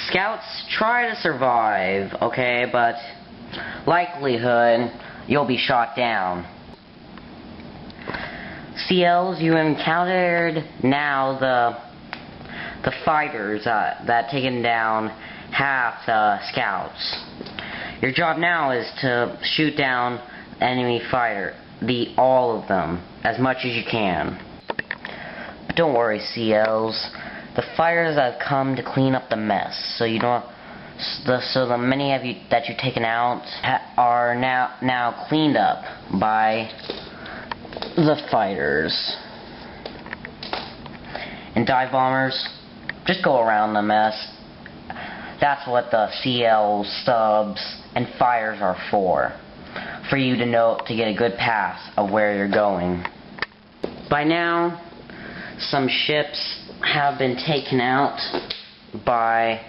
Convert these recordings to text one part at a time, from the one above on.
scouts try to survive, okay, but likelihood you'll be shot down. CLs, you encountered now the fighters that taken down half the scouts. Your job now is to shoot down enemy fighter, all of them, as much as you can. But don't worry, CLs. The fighters have come to clean up the mess, so you don't. So the many of you that you've taken out are now cleaned up by the fighters. And dive bombers, just go around the mess. That's what the CL stubs and fires are for you to know, to get a good pass of where you're going. By now, some ships have been taken out by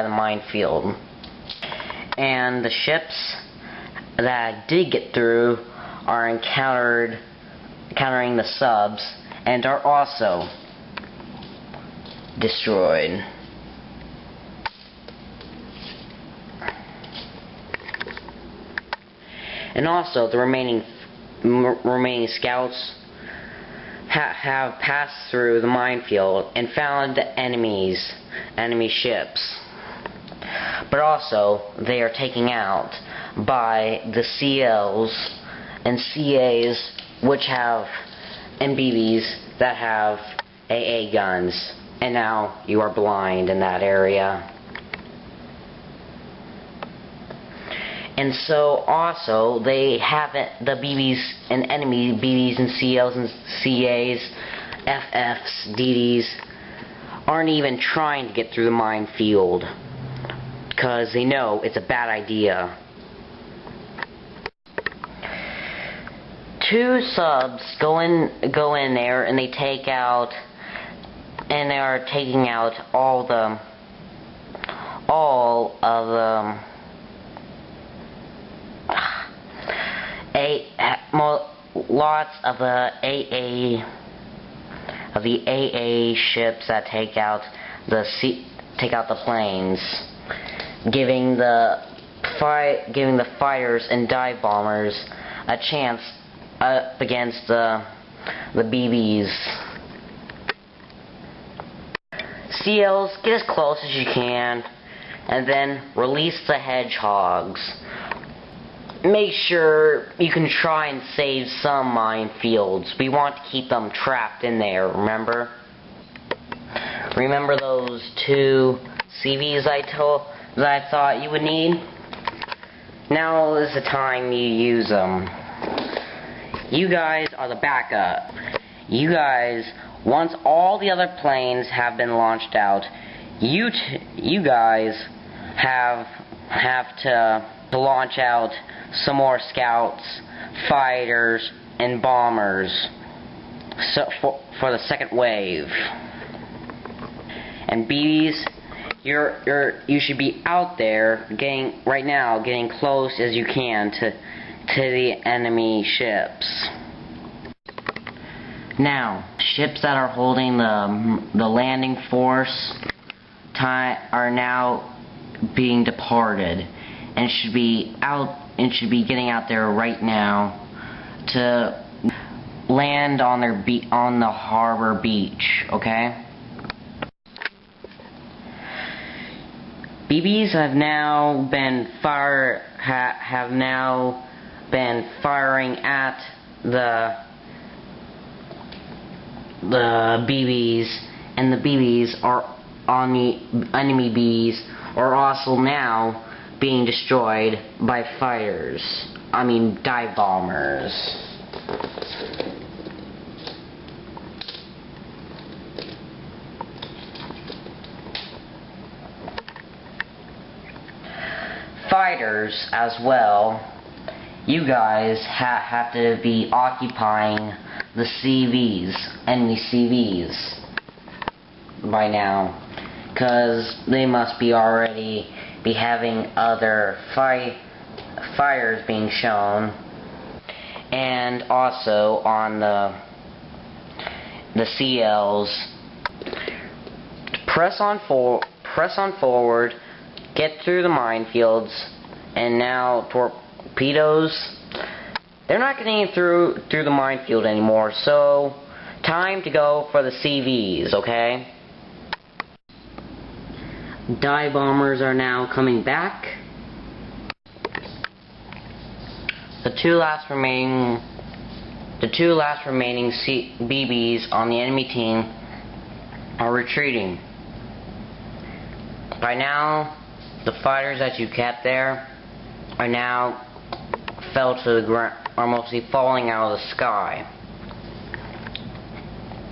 the minefield. And the ships that did get through are encountering the subs and are also destroyed. And also, the remaining scouts have passed through the minefield and found the enemy ships. But also, they are taken out by the CLs and CAs, and BBs that have AA guns. And now you are blind in that area. And so also they haven't, the BBs and enemy BBs and CLs and CAs, FFs, DDs aren't even trying to get through the minefield because they know it's a bad idea. 2 subs go in there and they are taking out lots of the AA ships that take out the planes, giving the fighters and dive bombers a chance up against the BBs. CLs, get as close as you can, and then release the hedgehogs. Make sure you can try and save some minefields. We want to keep them trapped in there, remember? Remember those 2 CVs that I thought you would need? Now is the time you use them. You guys are the backup. You guys, once all the other planes have been launched out, you guys have to launch out some more scouts, fighters, and bombers for the second wave. And BBs, you should be out there getting close as you can to the enemy ships. Now, ships that are holding the landing force are now being departed and should be getting out there right now to land on the harbor beach, okay? BBs have now been firing at the BBs, and the BBs are on the enemy Bs are also now being destroyed by dive bombers. Fighters as well, you guys have to be occupying the enemy CVs by now, because they must be already having other fires being shown, and also on the CLs press on forward, get through the minefields, and now torpedoes. They're not getting through the minefield anymore, so time to go for the CVs, okay? Dive bombers are now coming back. The two last remaining BBs on the enemy team are retreating. By now, the fighters that you kept there are now fell to the ground, are mostly falling out of the sky.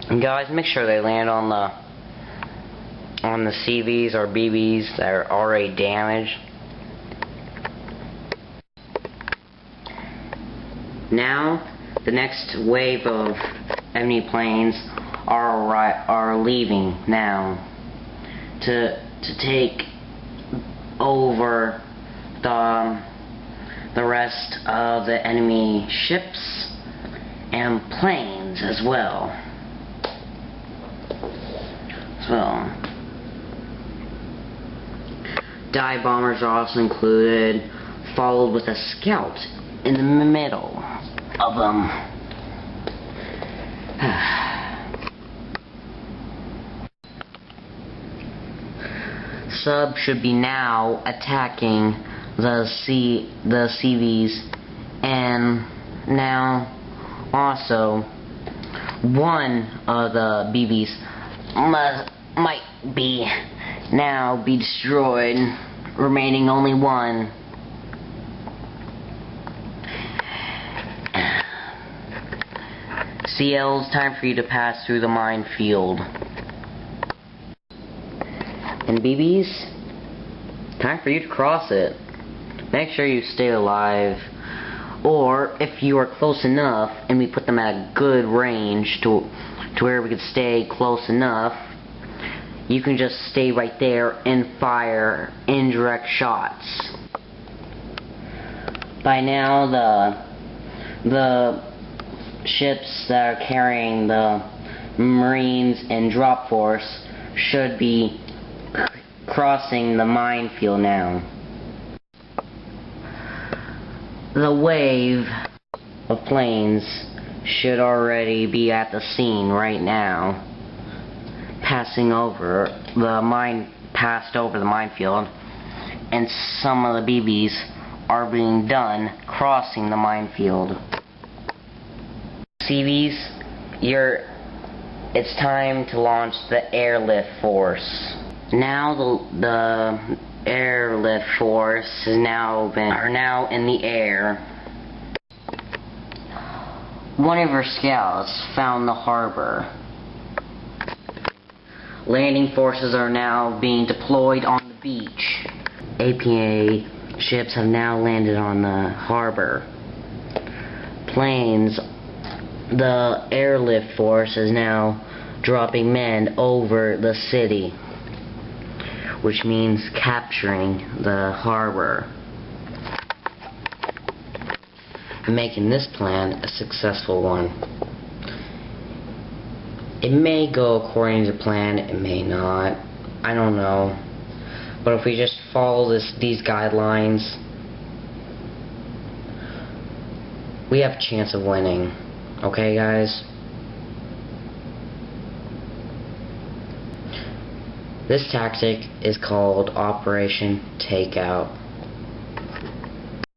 And guys, make sure they land on the CVs or BBs that are already damaged. Now, the next wave of enemy planes are leaving now to take over the rest of the enemy ships and planes as well. So, dive bombers are also included, followed with a scout in the middle of them. Sub should be now attacking the CVs, and now also one of the BBs might be destroyed, remaining only one. CLs, time for you to pass through the minefield. And BBs, time for you to cross it. Make sure you stay alive, or if you are close enough and we put them at a good range to where we could stay close enough, you can just stay right there and fire indirect shots. By now the ships that are carrying the Marines and drop force should be crossing the minefield now. The wave of planes should already be at the scene right now, passed over the minefield, and some of the BBs are being done crossing the minefield. CVs, it's time to launch the airlift force. Now the airlift force are now in the air. One of our scouts found the harbor. Landing forces are now being deployed on the beach. APA ships have now landed on the harbor. Planes, the airlift force is now dropping men over the city, which means capturing the harbor and making this plan a successful one. It may go according to plan, it may not, I don't know, but if we just follow these guidelines, we have a chance of winning. Okay, guys? This tactic is called Operation Takeout.